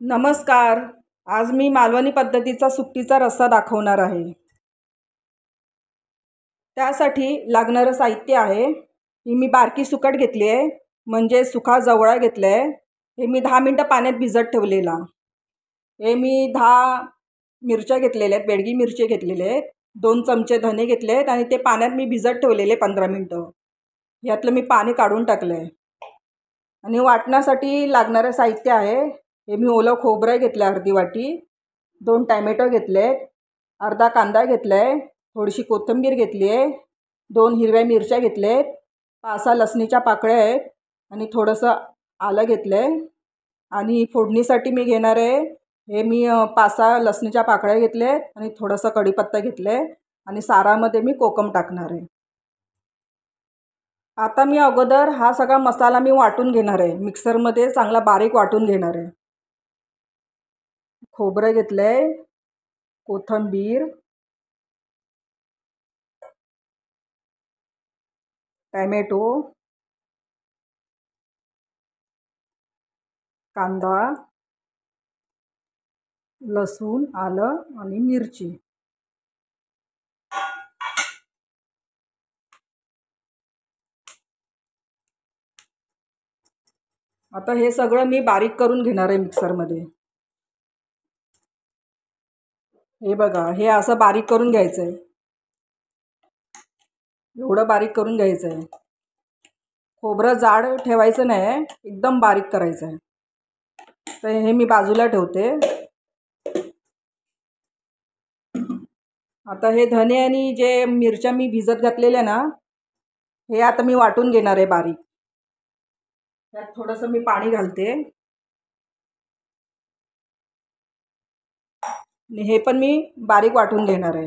नमस्कार. आज मी मालवणी पद्धतीचा सुकटीचा रस्सा दाखवणार आहे. त्यासाठी लागणारं साहित्य आहे, ही मी बारकी सुकट घेतली आहे, म्हणजे सुका जवळा घेतला आहे. हे मी 10 मिनटं पाण्यात भिजत ठेवलेला. हे मी 10 मिरच्या घेतलेल्या आहेत, बेडगी मिरची घेतलेले आहेत. 2 चमचे धने घेतले आहेत आणि ते पाण्यात मी भिजत ठेवलेले 15 मिनटं. यातलं मी पाणी काढून टाकलं आहे. आणि वाटण्यासाठी लागणारं साहित्य आहे, हे मी ओलं खोबरं घेतलं अर्धी वाटी, 2 टॅमॅटो घेतलेत, अर्धा कांदा घेतला आहे, थोडीशी कोथिंबीर घेतली आहे, 2 हिरव्या मिरच्या घेतलेत, 5-6 लसणीच्या पाकळ्या आहेत आणि थोडंसं आलं घेतलं आहे. आणि फोडणीसाठी मी घेणार आहे, हे मी 5-6 लसणीच्या पाकळ्या घेतल्या आहेत आणि थोडंसं कढीपत्ता घेतलं आहे आणि सारामध्ये मी कोकम टाकणार आहे. आता मी अगोदर हा सगळा मसाला मी वाटून घेणार आहे, मिक्सरमध्ये चांगला बारीक वाटून घेणार आहे. खोबरं घेतलं आहे, कोथिंबीर, टॅमॅटो, कांदा, लसूण, आलं आणि मिरची. आता हे सगळं मी बारीक करून घेणार आहे मिक्सरमध्ये. हे बघा, हे असं बारीक करून घ्यायचं आहे, एवढं बारीक करून घ्यायचं आहे. खोबरं जाड ठेवायचं नाही, एकदम बारीक करायचं आहे. तर हे मी बाजूला ठेवते. आता हे धने आणि जे मिरच्या मी भिजत घातलेल्या ना, हे आता मी वाटून घेणार आहे बारीक. त्यात थोडंसं मी पाणी घालते आणि हे पण मी बारीक वाटून घेणार आहे.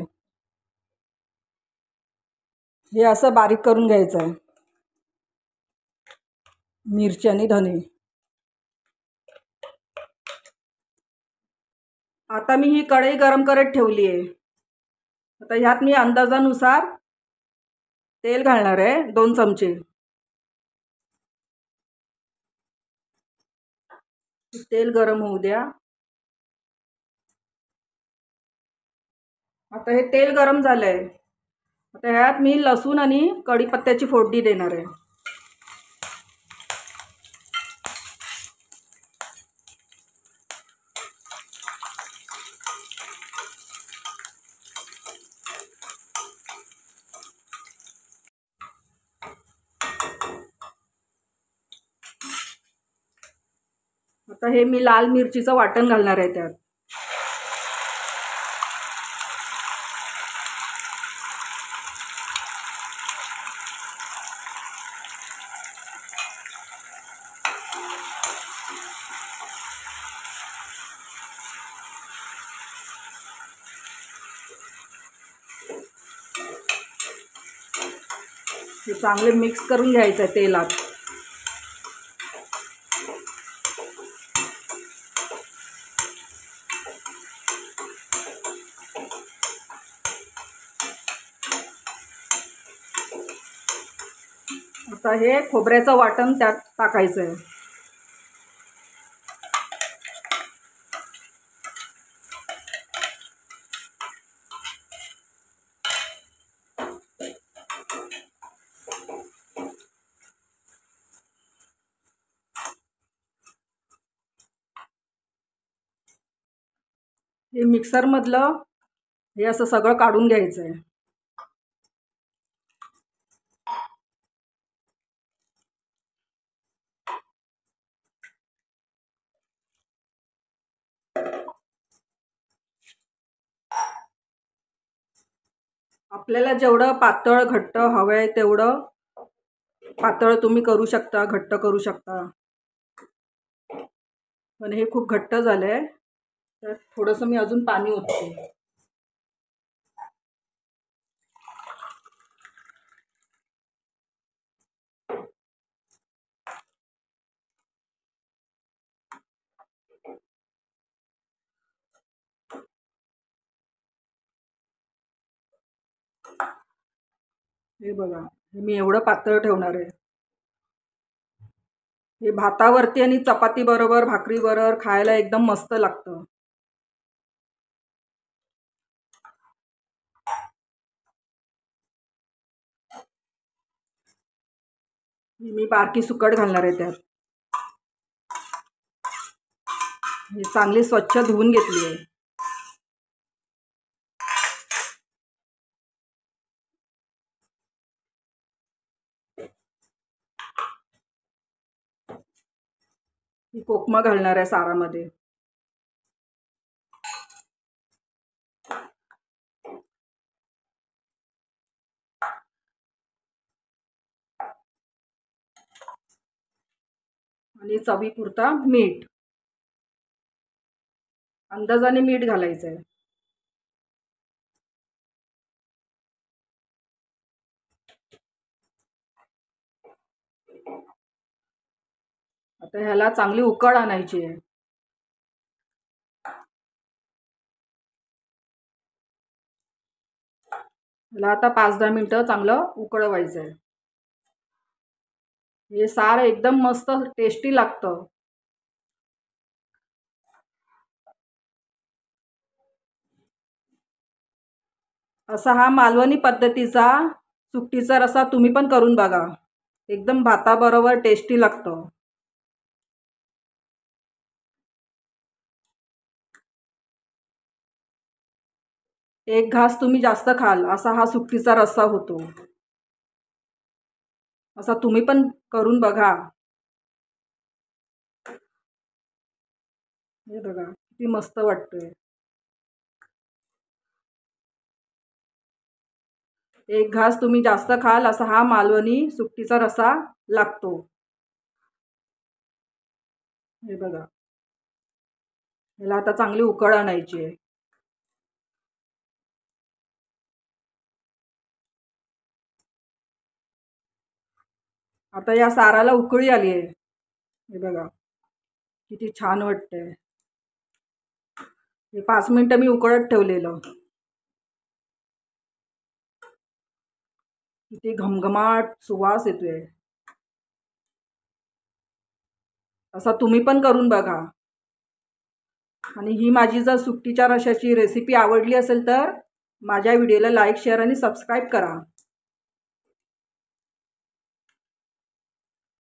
हे असं बारीक करून घ्यायचं आहे, मिरची आणि धने. आता मी ही कढई गरम करत ठेवली आहे. आता ह्यात मी अंदाजानुसार तेल घालणार आहे, 2 चमचे. तेल गरम होऊ द्या. आता हे तेल गरम झालं आहे. आता ह्यात मी लसूण आणि कढीपत्त्याची फोडणी देणार आहे. आता हे मी लाल मिरचीचं वाटण घालणार आहे त्यात. हे चांगले मिक्स करून घ्यायचं आहे तेलात. आता हे खोबऱ्याचं वाटण त्यात टाकायचं आहे. हे मिक्सरमधलं हे असं सगळं काढून घ्यायचं आहे. आपल्याला जेवढं पातळ घट्ट हवं आहे तेवढं पातळ तुम्ही करू शकता, घट्ट करू शकता. पण हे खूप घट्ट झालं आहे, तर थोडंसं मी अजून पाणी ओतते. हे बघा, हे मी एवढं पातळ ठेवणार आहे. हे भातावरती आणि चपाती बरोबर भाकरी बरोबर खायला एकदम मस्त लागतं. मी बारकी सुकट घालणार आहे त्यात. ही चांगली स्वच्छ धुवून घेतली आहे. ही कोकमा घालणार आहे सारामध्ये. आणि चवीपुरता मीठ. अंदाजाने मीठ घालायचं आहे. आता ह्याला चांगली उकळ आणायची आहे. ह्याला आता 5-10 मिनटं चांगलं उकळवायचं आहे. हे सार एकदम मस्त टेस्टी लागतं. असा हा मालवणी पद्धतीचा सुकटीचा रस्सा तुम्ही पण करून बघा. एकदम भाताबरोबर टेस्टी लागतं. एक घास तुम्ही जास्त खाल असा हा सुकटीचा रस्सा होतो. असा तुम्ही पण करून बघा. हे बघा किती मस्त वाटतोय. एक घास तुम्ही जास्त खाल असा हा मालवणी सुकटीचा रस्सा लागतो. हे बघा. ह्याला आता चांगली उकळ आणायची आहे. आता या साराला उकळी आली आहे. हे बघा किती छान वाटतंय. हे 5 मिनिटं मी उकळत ठेवलेलं. किती घमघमाट सुवास येतोय. असा तुम्ही पण करून बघा. आणि ही माझी जर सुकटीच्या रश्श्याची रेसिपी आवडली असेल तर माझ्या व्हिडिओला लाईक, शेअर आणि सबस्क्राईब करा.